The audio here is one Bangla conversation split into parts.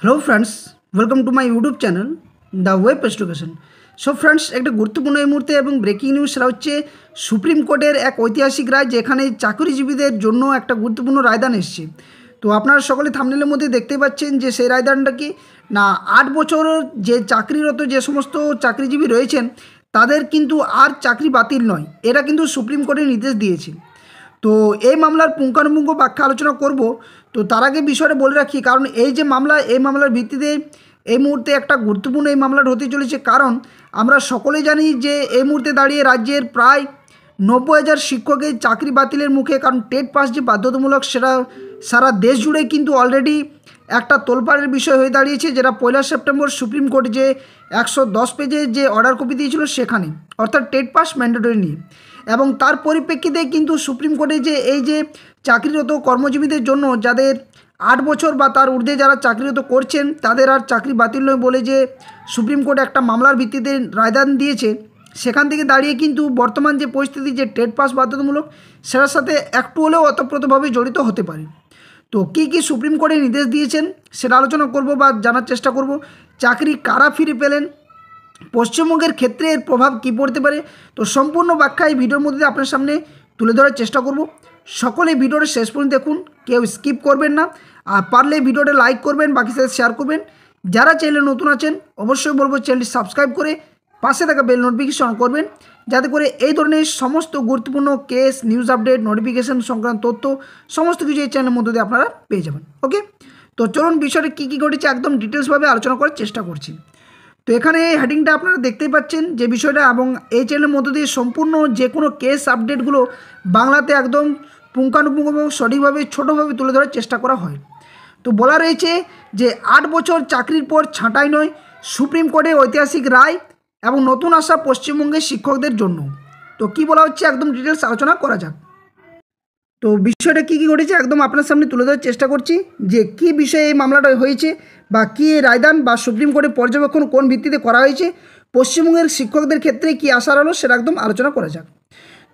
Hello friends, welcome to my YouTube channel the web education. So friends, एक गुरुत्वपूर्ण এই মুহূর্তে এবং ব্রেকিং নিউজ সেটা হচ্ছে সুপ্রিম কোর্টের এক ঐতিহাসিক রায়, যেখানে চাকরিজীবীদের জন্য একটা গুরুত্বপূর্ণ রায়দান এসেছে। তো আপনারা সকলে থাম্বনেলের মধ্যে দেখতেই পাচ্ছেন যে সেই রায়দানটা কি না, 8 বছর যে চাকরিরত যে সমস্ত চাকরিজীবী রয়েছেন তাদের কিন্তু আর চাকরি বাতিল নয়, এটা কিন্তু সুপ্রিম কোর্টের নির্দেশ দিয়েছে। তো এই মামলার পুঙ্খানুপুঙ্খ ব্যাখ্যা আলোচনা করব। তো তার আগে বিষয়টা বলে রাখি, কারণ এই যে মামলা, এই মামলার ভিত্তিতে এই মুহূর্তে একটা গুরুত্বপূর্ণ এই মামলাটা হতে চলেছে। কারণ আমরা সকলেই জানি যে এই মুহূর্তে দাঁড়িয়ে রাজ্যের প্রায় 90,000 শিক্ষকের চাকরি বাতিলের মুখে, কারণ টেট পাস যে বাধ্যতামূলক সেটা সারা দেশ জুড়ে কিন্তু অলরেডি একটা তোলপাড়ের বিষয় হয়ে দাঁড়িয়েছে, যেটা 1 সেপ্টেম্বর সুপ্রিম কোর্ট যে 110 পেজের যে অর্ডার কপি দিয়েছিল সেখানে, অর্থাৎ টেট পাস ম্যান্ডেটরি নিয়ে। এবং তার পরিপ্রেক্ষিতে কিন্তু সুপ্রিম কোর্টে যে এই যে চাকরিরত কর্মজীবীদের জন্য যাদের 8 বছর বা তার ঊর্ধ্বে যারা চাকরিরত করছেন তাদের আর চাকরি বাতিল নয় বলে যে সুপ্রিম কোর্ট একটা মামলার ভিত্তিতে রায়দান দিয়েছে, সেখান থেকে দাঁড়িয়ে কিন্তু বর্তমান যে পরিস্থিতি, যে টেট পাস বাধ্যতামূলক সেটার সাথে একটু হলেও ওতপ্রোতভাবে জড়িত হতে পারে। তো কী সুপ্রিম কোর্টে নির্দেশ দিয়েছেন সেটা আলোচনা করব বা জানার চেষ্টা করব। চাকরি কারা ফিরে পেলেন, পশ্চিমবঙ্গের ক্ষেত্রে এর প্রভাব কী পড়তে পারে, তো সম্পূর্ণ ব্যাখ্যা এই ভিডিওর মধ্যে আপনার সামনে তুলে ধরার চেষ্টা করব। সকলে ভিডিওটা শেষ পর্যন্ত দেখুন, কেউ স্কিপ করবেন না, আর পারলে ভিডিওটা লাইক করবেন, বাকি সাথে শেয়ার করবেন। যারা চ্যানেলে নতুন আছেন অবশ্যই বলবো চ্যানেলটি সাবস্ক্রাইব করে পাশে থাকা বেল নোটিফিকেশন অন করবেন, যাতে করে এই ধরনের সমস্ত গুরুত্বপূর্ণ কেস, নিউজ আপডেট, নোটিফিকেশন সংক্রান্ত তথ্য সমস্ত কিছু এই চ্যানেলের মধ্যে দিয়ে আপনারা পেয়ে যাবেন। ওকে, তো চলুন বিষয়টা কী ঘটেছে একদম ডিটেলসভাবে আলোচনা করার চেষ্টা করছি। তো এখানে এই হেডিংটা আপনারা দেখতেই পাচ্ছেন যে বিষয়টা, এবং এই চ্যানেলের মধ্য দিয়ে সম্পূর্ণ যে কোনো কেস আপডেটগুলো বাংলাতে একদম পুঙ্খানুপুঙ্খভাবে সঠিকভাবে ছোটোভাবে তুলে ধরার চেষ্টা করা হয়। তো বলা রয়েছে যে 8 বছর চাকরির পর ছাঁটাই নয়, সুপ্রিম কোর্টের ঐতিহাসিক রায় এবং নতুন আসা পশ্চিমবঙ্গের শিক্ষকদের জন্য। তো কি বলা হচ্ছে একদম ডিটেলস আলোচনা করা যাক। তো বিষয়টা কী ঘটেছে একদম আপনার সামনে তুলে ধরার চেষ্টা করছি, যে কী বিষয়ে এই মামলাটা হয়েছে বা কী রায়দান বা সুপ্রিম কোর্টের পর্যবেক্ষণ কোন ভিত্তিতে করা হয়েছে, পশ্চিমবঙ্গের শিক্ষকদের ক্ষেত্রে কী আশার হলো সেটা একদম আলোচনা করা যাক।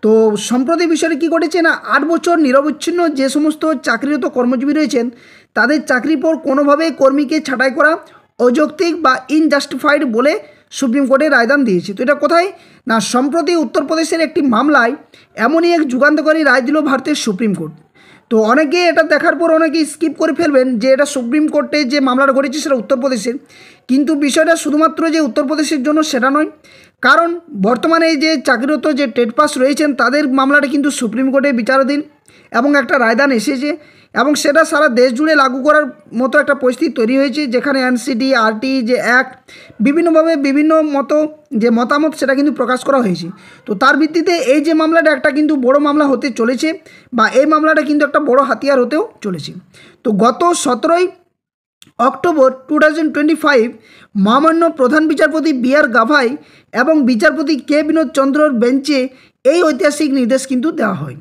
তো সম্প্রতি বিষয়টা কী ঘটেছে না, 8 বছর নিরবচ্ছিন্ন যে সমস্ত চাকরিরত কর্মজীবী রয়েছেন তাদের চাকরির পর কোনোভাবেই কর্মীকে ছাঁটাই করা অযৌক্তিক বা ইনজাস্টিফাইড বলে সুপ্রিম কোর্টে রায়দান দিয়েছে। তো এটা কোথায় না, সম্প্রতি উত্তরপ্রদেশের একটি মামলায় এমনই এক যুগান্তকারী রায় দিল ভারতের সুপ্রিম কোর্ট। তো অনেকে এটা দেখার পর অনেকেই স্কিপ করে ফেলবেন যে এটা সুপ্রিম কোর্টে যে মামলাটা ঘটেছে সেটা উত্তরপ্রদেশের, কিন্তু বিষয়টা শুধুমাত্র যে উত্তরপ্রদেশের জন্য সেটা নয়। কারণ বর্তমানে এই যে চাকরিরত যে টেট পাস রয়েছেন তাদের মামলাটা কিন্তু সুপ্রিম কোর্টে বিচারাধীন এবং একটা রায়দান এসেছে, এবং সেটা সারা দেশ জুড়ে লাগু করার মতো একটা পরিস্থিতি তৈরি হয়েছে, যেখানে এনসিটি, আরটি যে অ্যাক্ট বিভিন্নভাবে বিভিন্ন মতো যে মতামত সেটা কিন্তু প্রকাশ করা হয়েছে। তো তার ভিত্তিতে এই যে মামলাটা একটা কিন্তু বড় মামলা হতে চলেছে, বা এই মামলাটা কিন্তু একটা বড় হাতিয়ার হতেও চলেছে। তো গত 17 অক্টোবর 2025 মহামান্য প্রধান বিচারপতি বি.আর. গাভাই এবং বিচারপতি কে বিনোদ চন্দ্রর বেঞ্চে এই ঐতিহাসিক নির্দেশ কিন্তু দেওয়া হয়।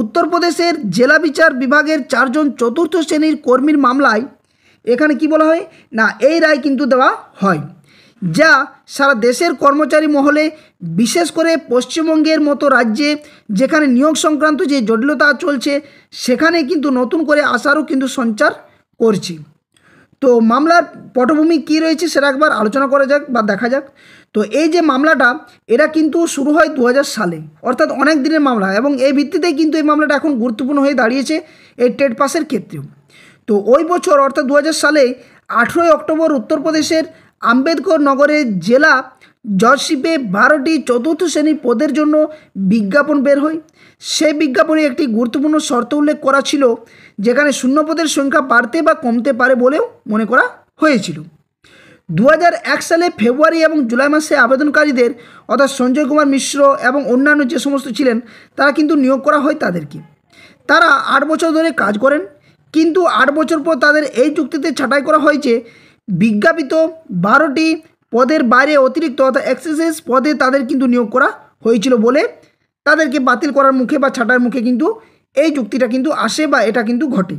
উত্তরপ্রদেশের জেলা বিচার বিভাগের 4 জন চতুর্থ শ্রেণীর কর্মীর মামলায় এখানে কি বলা হয় না, এই রায় কিন্তু দেওয়া হয়, যা সারা দেশের কর্মচারী মহলে, বিশেষ করে পশ্চিমবঙ্গের মতো রাজ্যে যেখানে নিয়োগ সংক্রান্ত যে জটিলতা চলছে সেখানে কিন্তু নতুন করে আশারও কিন্তু সঞ্চার করছে। তো মামলার পটভূমি কী রয়েছে সেটা একবার আলোচনা করা যাক বা দেখা যাক। তো এই যে মামলাটা এটা কিন্তু শুরু হয় 2000 সালে, অর্থাৎ অনেক দিনের মামলা, এবং এই ভিত্তিতেই কিন্তু এই মামলাটা এখন গুরুত্বপূর্ণ হয়ে দাঁড়িয়েছে এই টেট পাসের ক্ষেত্রেও। তো ওই বছর অর্থাৎ 2000 সালে 18 অক্টোবর উত্তরপ্রদেশের আম্বেদকর নগরের জেলা জজশিপে 12টি চতুর্থ শ্রেণীর পদের জন্য বিজ্ঞাপন বের হয়। সেই বিজ্ঞাপনে একটি গুরুত্বপূর্ণ শর্ত উল্লেখ করা ছিল, যেখানে শূন্যপদের সংখ্যা বাড়তে বা কমতে পারে বলেও মনে করা হয়েছিল। 2001 সালে ফেব্রুয়ারি এবং জুলাই মাসে আবেদনকারীদের অর্থাৎ সঞ্জয় কুমার মিশ্র এবং অন্যান্য যে সমস্ত ছিলেন তারা কিন্তু নিয়োগ করা হয় তাদেরকে। তারা 8 বছর ধরে কাজ করেন, কিন্তু 8 বছর পর তাদের এই চুক্তিতে ছাঁটাই করা হয়েছে বিজ্ঞাপিত 12টি পদের বাইরে অতিরিক্ত অর্থাৎ এক্সেসেস পদে তাদের কিন্তু নিয়োগ করা হয়েছিল বলে তাদেরকে বাতিল করার মুখে বা ছাঁটাইয়ের মুখে কিন্তু এই চুক্তিটা কিন্তু আসে বা এটা কিন্তু ঘটে।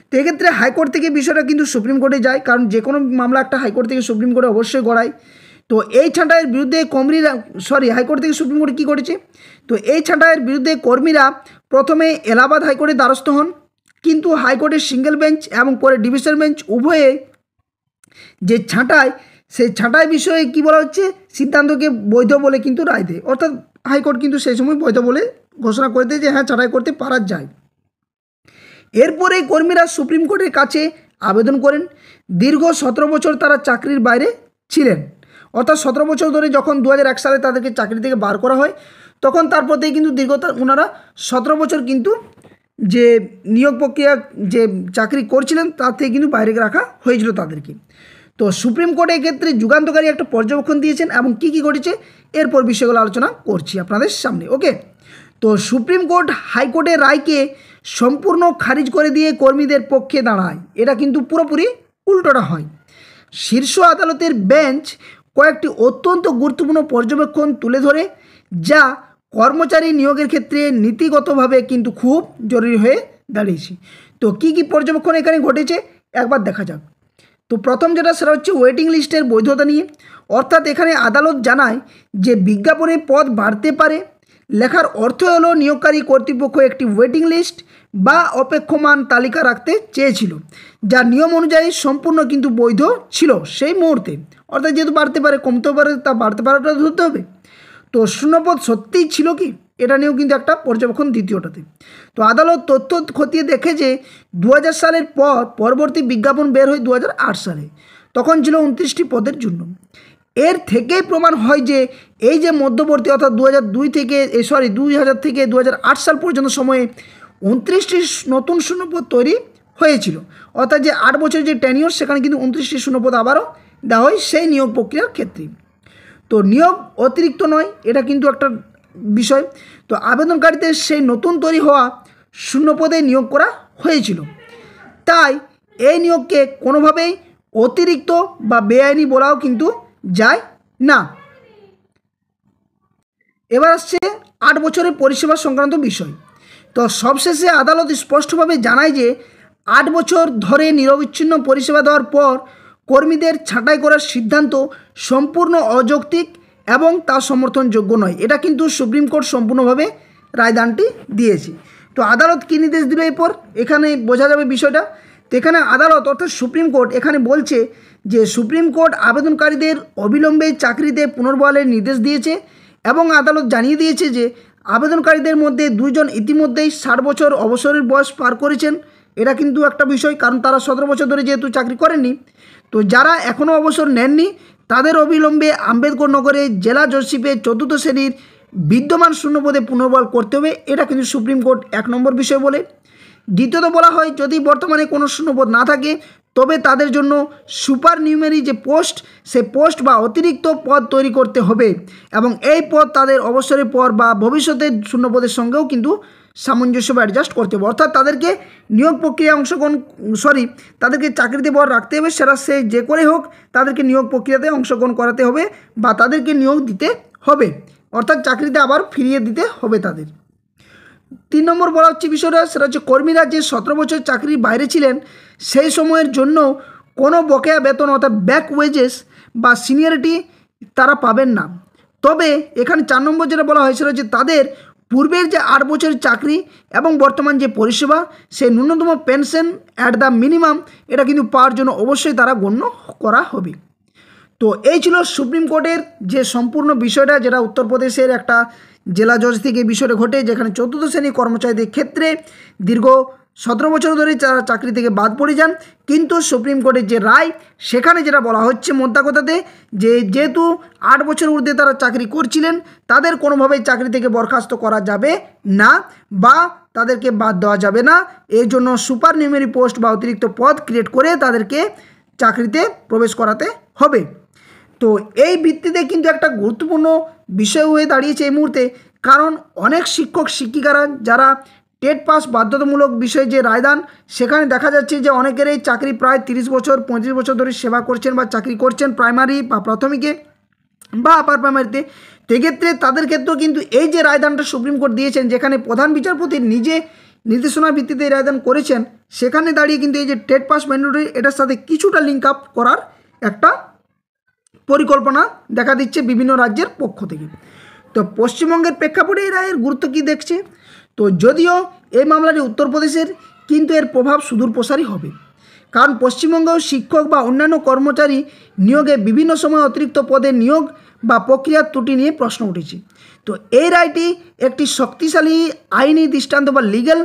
তো এক্ষেত্রে হাইকোর্ট থেকে বিষয়টা কিন্তু সুপ্রিম কোর্টে যায়, কারণ যে কোনো মামলা একটা হাইকোর্ট থেকে সুপ্রিম কোর্টে অবশ্যই গড়ায়। তো এই ছাঁটাইয়ের বিরুদ্ধে হাইকোর্ট থেকে সুপ্রিম কোর্টে কী করেছে, তো এই ছাঁটাইয়ের বিরুদ্ধে কর্মীরা প্রথমে এলাহাবাদ হাইকোর্টের দ্বারস্থ হন, কিন্তু হাইকোর্টের সিঙ্গেল বেঞ্চ এবং পরে ডিভিশন বেঞ্চ উভয়ে যে ছাঁটাই, সেই ছাঁটাই বিষয়ে কি বলা হচ্ছে, সিদ্ধান্তকে বৈধ বলে কিন্তু রায় দেয়। অর্থাৎ হাইকোর্ট কিন্তু সেই সময় বৈধ বলে ঘোষণা করে দেয় যে হ্যাঁ ছাঁটাই করতে পারা যায়। এরপরে কর্মীরা সুপ্রিম কোর্টের কাছে আবেদন করেন। দীর্ঘ 17 বছর তারা চাকরির বাইরে ছিলেন। অর্থাৎ 17 বছর ধরে যখন 2001 সালে তাদেরকে চাকরি থেকে বার করা হয়, তখন তারপর থেকে কিন্তু ওনারা 17 বছর কিন্তু যে নিয়োগ প্রক্রিয়া যে চাকরি করছিলেন তার থেকে কিন্তু বাইরে রাখা হয়েছিল তাদেরকে। তো সুপ্রিম কোর্ট এক্ষেত্রে যুগান্তকারী একটা পর্যবেক্ষণ দিয়েছেন এবং কী কী ঘটেছে এরপর বিষয়গুলো আলোচনা করছি আপনাদের সামনে। ওকে, তো সুপ্রিম কোর্ট হাইকোর্টের রায়কে সম্পূর্ণ খারিজ করে দিয়ে কর্মীদের পক্ষে দাঁড়ায়। এটা কিন্তু পুরোপুরি উল্টোটা হয়। শীর্ষ আদালতের বেঞ্চ কয়েকটি অত্যন্ত গুরুত্বপূর্ণ পর্যবেক্ষণ তুলে ধরে, যা কর্মচারী নিয়োগের ক্ষেত্রে নীতিগতভাবে কিন্তু খুব জরুরি হয়ে দাঁড়িয়েছে। তো কী কী পর্যবেক্ষণ এখানে ঘটেছে একবার দেখা যাক। তো প্রথম যেটা সেটা হচ্ছে ওয়েটিং লিস্টের বৈধতা নিয়ে। অর্থাৎ এখানে আদালত জানায় যে বিজ্ঞাপনে পদ বাড়তে পারে। লেখার অর্থ হলো নিয়োগকারী কর্তৃপক্ষ একটি ওয়েটিং লিস্ট বা অপেক্ষমান তালিকা রাখতে চেয়েছিল, যা নিয়ম অনুযায়ী সম্পূর্ণ কিন্তু বৈধ ছিল সেই মুহূর্তে। অর্থাৎ যেহেতু বাড়তে পারে কমতেও পারে, তা বাড়তে পারাটা ধরতে হবে। তো শূন্যপদ সত্যিই ছিল কি, এটা নিয়েও কিন্তু একটা পর্যবেক্ষণ দ্বিতীয়টাতে। তো আদালত তথ্য খতিয়ে দেখে যে 2000 সালের পর পরবর্তী বিজ্ঞাপন বের হয় 2008 সালে, তখন ছিল 29টি পদের জন্য। এর থেকেই প্রমাণ হয় যে এই যে মধ্যবর্তী অর্থাৎ 2000 থেকে 2008 সাল পর্যন্ত সময়ে 29টি নতুন শূন্যপদ তৈরি হয়েছিল। অর্থাৎ যে 8 বছরের যে টেনিওর, সেখানে কিন্তু 29টি শূন্যপদ আবারও দেওয়া হয় সেই নিয়োগ প্রক্রিয়ার ক্ষেত্রে। তো নিয়োগ অতিরিক্ত নয়, এটা কিন্তু একটা বিষয়। তো আবেদনকারীদের সেই নতুন তৈরি হওয়া শূন্যপদে নিয়োগ করা হয়েছিল, তাই এই নিয়োগকে কোনোভাবেই অতিরিক্ত বা বেআইনি বলাও কিন্তু যায় না। এবার আসছে 8 বছরের পরিষেবা সংক্রান্ত বিষয়। তো সবশেষে আদালত স্পষ্টভাবে জানায় যে 8 বছর ধরে নিরবিচ্ছিন্ন পরিষেবা দেওয়ার পর কর্মীদের ছাঁটাই করার সিদ্ধান্ত সম্পূর্ণ অযৌক্তিক এবং তা সমর্থনযোগ্য নয়। এটা কিন্তু সুপ্রিম কোর্ট সম্পূর্ণভাবে রায়দানটি দিয়েছে। তো আদালত কী নির্দেশ দিল এরপর এখানে বোঝা যাবে বিষয়টা। তো এখানে আদালত অর্থাৎ সুপ্রিম কোর্ট এখানে বলছে যে সুপ্রিম কোর্ট আবেদনকারীদের অবিলম্বে চাকরিতে পুনর্বহালের নির্দেশ দিয়েছে এবং আদালত জানিয়ে দিয়েছে যে আবেদনকারীদের মধ্যে 2 জন ইতিমধ্যেই 60 বছর অবসরের বয়স পার করেছেন। এটা কিন্তু একটা বিষয়, কারণ তারা 17 বছর ধরে যেহেতু চাকরি করেননি। তো যারা এখনও অবসর নেননি তাদের অবিলম্বে আম্বেদকর নগরে জেলা জজশিপে 4র্থ শ্রেণীর বিদ্যমান শূন্যপদে পুনর্বহাল করতে হবে। এটা কিন্তু সুপ্রিম কোর্ট 1 নম্বর বিষয় বলে। দ্বিতীয়ত বলা হয় যদি বর্তমানে কোনো শূন্যপদ না থাকে তবে তাদের জন্য সুপার নিউমেরি যে পোস্ট, সে পোস্ট বা অতিরিক্ত পদ তৈরি করতে হবে এবং এই পদ তাদের অবসরের পর বা ভবিষ্যতের শূন্যপদের সঙ্গেও কিন্তু সামঞ্জস্য বা অ্যাডজাস্ট করতে হবে। অর্থাৎ তাদেরকে নিয়োগ প্রক্রিয়ায় তাদেরকে চাকরিতে বহাল রাখতে হবে, সেটা সে যে করে হোক তাদেরকে নিয়োগ প্রক্রিয়াতে অংশগ্রহণ করাতে হবে বা তাদেরকে নিয়োগ দিতে হবে, অর্থাৎ চাকরিতে আবার ফিরিয়ে দিতে হবে তাদের। 3 নম্বর বলা হচ্ছে বিষয়টা, সেটা হচ্ছে কর্মীরা যে 17 বছর চাকরির বাইরে ছিলেন সেই সময়ের জন্য কোনো বকেয়া বেতন অর্থাৎ ব্যাক ওয়েজেস বা সিনিয়রিটি তারা পাবেন না। তবে এখানে 4 নম্বর যেটা বলা হয়েছিল যে তাদের পূর্বের যে 8 বছরের চাকরি এবং বর্তমান যে পরিষেবা, সেই ন্যূনতম পেনশন অ্যাট দ্য মিনিমাম এটা কিন্তু পাওয়ার জন্য অবশ্যই তারা গণ্য করা হবে। তো এই ছিল সুপ্রিম কোর্টের যে সম্পূর্ণ বিষয়টা, যেটা উত্তরপ্রদেশের একটা জেলা জজ থেকে বিষয়টা ঘটে, যেখানে 4র্থ শ্রেণী কর্মচারীদের ক্ষেত্রে দীর্ঘ 17 বছর ধরে যারা চাকরি থেকে বাদ পড়ে যান, কিন্তু সুপ্রিম কোর্টের যে রায় সেখানে যেটা বলা হচ্ছে মোদ্দা কথাতে যে যেহেতু 8 বছর ঊর্ধ্বে তারা চাকরি করছিলেন তাদের কোনোভাবেই চাকরি থেকে বরখাস্ত করা যাবে না বা তাদেরকে বাদ দেওয়া যাবে না। এর জন্য সুপার নিউমেরি পোস্ট বা অতিরিক্ত পদ ক্রিয়েট করে তাদেরকে চাকরিতে প্রবেশ করাতে হবে। তো এই ভিত্তিতে কিন্তু একটা গুরুত্বপূর্ণ বিষয় হয়ে দাঁড়িয়েছে এই মুহূর্তে, কারণ অনেক শিক্ষক শিক্ষিকারা যারা টেট পাস বাধ্যতামূলক বিষয়ে যে রায়দান, সেখানে দেখা যাচ্ছে যে অনেকেরই চাকরি প্রায় 30 বছর 35 বছর ধরে সেবা করছেন বা চাকরি করছেন প্রাইমারি বা প্রাথমিকে বা আপার প্রাইমারিতে। তো এক্ষেত্রে তাদের ক্ষেত্রেও কিন্তু এই যে রায়দানটা সুপ্রিম কোর্ট দিয়েছেন, যেখানে প্রধান বিচারপতি নিজে নির্দেশনার ভিত্তিতে এই রায়দান করেছেন, সেখানে দাঁড়িয়ে কিন্তু এই যে টেট পাস ম্যান্ডেটরি এটার সাথে কিছুটা লিঙ্ক আপ করার একটা পরিকল্পনা দেখা দিচ্ছে বিভিন্ন রাজ্যের পক্ষ থেকে। তো পশ্চিমবঙ্গের প্রেক্ষাপটে এই রায়ের গুরুত্ব কী দেখছে, তো যদিও এই মামলাটি উত্তরপ্রদেশের, কিন্তু এর প্রভাব সুদূর প্রসারী হবে, কারণ পশ্চিমবঙ্গেও শিক্ষক বা অন্যান্য কর্মচারী নিয়োগে বিভিন্ন সময় অতিরিক্ত পদে নিয়োগ বা প্রক্রিয়ার ত্রুটি নিয়ে প্রশ্ন উঠেছে। তো এই রায়টি একটি শক্তিশালী আইনি দৃষ্টান্ত বা লিগ্যাল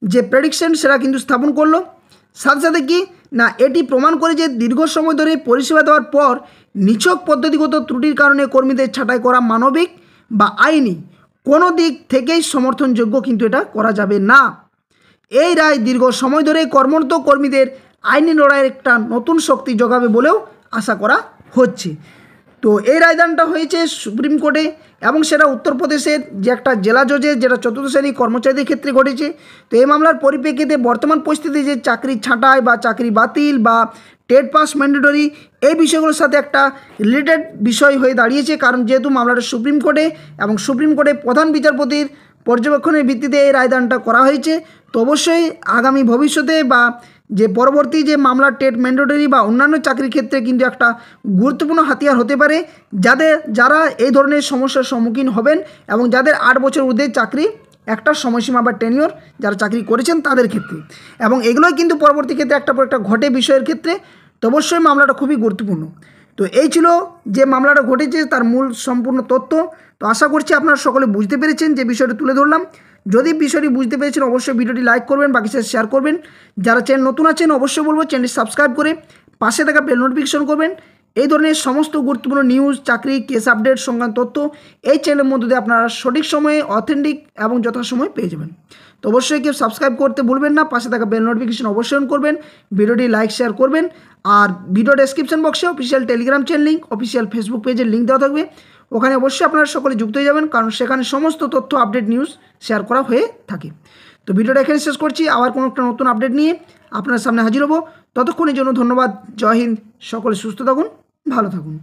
যে প্রেডিকশন সেটা কিন্তু স্থাপন করলো। সাথে সাথে কি না, এটি প্রমাণ করে যে দীর্ঘ সময় ধরে পরিষেবা দেওয়ার পর নিছক পদ্ধতিগত ত্রুটির কারণে কর্মীদের ছাঁটাই করা মানবিক বা আইনি কোনো দিক থেকেই সমর্থনযোগ্য কিন্তু এটা করা যাবে না। এই রায় দীর্ঘ সময় ধরে কর্মরত কর্মীদের আইনি লড়াইয়ের একটা নতুন শক্তি যোগাবে বলেও আশা করা হচ্ছে। তো এই রায়দানটা হয়েছে সুপ্রিম কোর্টে এবং সেটা উত্তরপ্রদেশের যে একটা জেলা জজের যেটা চতুর্থ শ্রেণী কর্মচারীদের ক্ষেত্রে ঘটেছে। তো এই মামলার পরিপ্রেক্ষিতে বর্তমান পরিস্থিতি যে চাকরি ছাঁটাই বা চাকরি বাতিল বা টেট পাস ম্যান্ডেটরি এই বিষয়গুলোর সাথে একটা রিলেটেড বিষয় হয়ে দাঁড়িয়েছে, কারণ যেহেতু মামলাটা সুপ্রিম কোর্টে এবং সুপ্রিম কোর্টে প্রধান বিচারপতির পর্যবেক্ষণের ভিত্তিতে এই রায়দানটা করা হয়েছে। তো অবশ্যই আগামী ভবিষ্যতে বা যে পরবর্তী যে মামলা টেট ম্যান্ডেটরি বা অন্যান্য চাকরির ক্ষেত্রে কিন্তু একটা গুরুত্বপূর্ণ হাতিয়ার হতে পারে, যারা এই ধরনের সমস্যার সম্মুখীন হবেন এবং যাদের 8 বছর ঊর্ধ্বে চাকরি একটা সময়সীমা বা টেনিওর যারা চাকরি করেছেন তাদের ক্ষেত্রে, এবং এগুলোই কিন্তু পরবর্তী ক্ষেত্রে একটা পর একটা ঘটে বিষয়ের ক্ষেত্রে। তো অবশ্যই মামলাটা খুবই গুরুত্বপূর্ণ। তো এই ছিল যে মামলাটা ঘটেছে তার মূল সম্পূর্ণ তথ্য। তো আশা করছি আপনারা সকলে বুঝতে পেরেছেন যে বিষয়টা তুলে ধরলাম। যদি বিষয়টি বুঝতে পেরেছেন অবশ্যই ভিডিওটি লাইক করবেন, বাকি সাথে শেয়ার করবেন। যারা চ্যানেল নতুন আছেন অবশ্যই বলবো চ্যানেলটি সাবস্ক্রাইব করে পাশে থাকা বেল নোটিফিকেশন করবেন। এই ধরনের সমস্ত গুরুত্বপূর্ণ নিউজ, চাকরি, কেস আপডেট সংক্রান্ত তথ্য এই চ্যানেলের মধ্যে দিয়ে আপনারা সঠিক সময়ে অথেন্টিক এবং যথাসময়ে পেয়ে যাবেন। তো অবশ্যই কেউ সাবস্ক্রাইব করতে ভুলবেন না, পাশে থাকা বেল নোটিফিকেশন অবশ্যই অন করবেন, ভিডিওটি লাইক শেয়ার করবেন। আর ভিডিও ডেসক্রিপশন বক্সে official Telegram channel link, official Facebook পেজের লিঙ্ক দেওয়া থাকবে, ওখানে অবশ্যই আপনারা সকলে যুক্ত হয়ে যাবেন, কারণ সেখানে সমস্ত তথ্য আপডেট নিউজ শেয়ার করা হয়ে থাকে। তো ভিডিওটা এখানে শেষ করছি, আবার কোনো একটা নতুন আপডেট নিয়ে আপনার সামনে হাজির হব। ততক্ষণের জন্য ধন্যবাদ। জয় হিন্দ। সকলে সুস্থ থাকুন, ভালো থাকুন।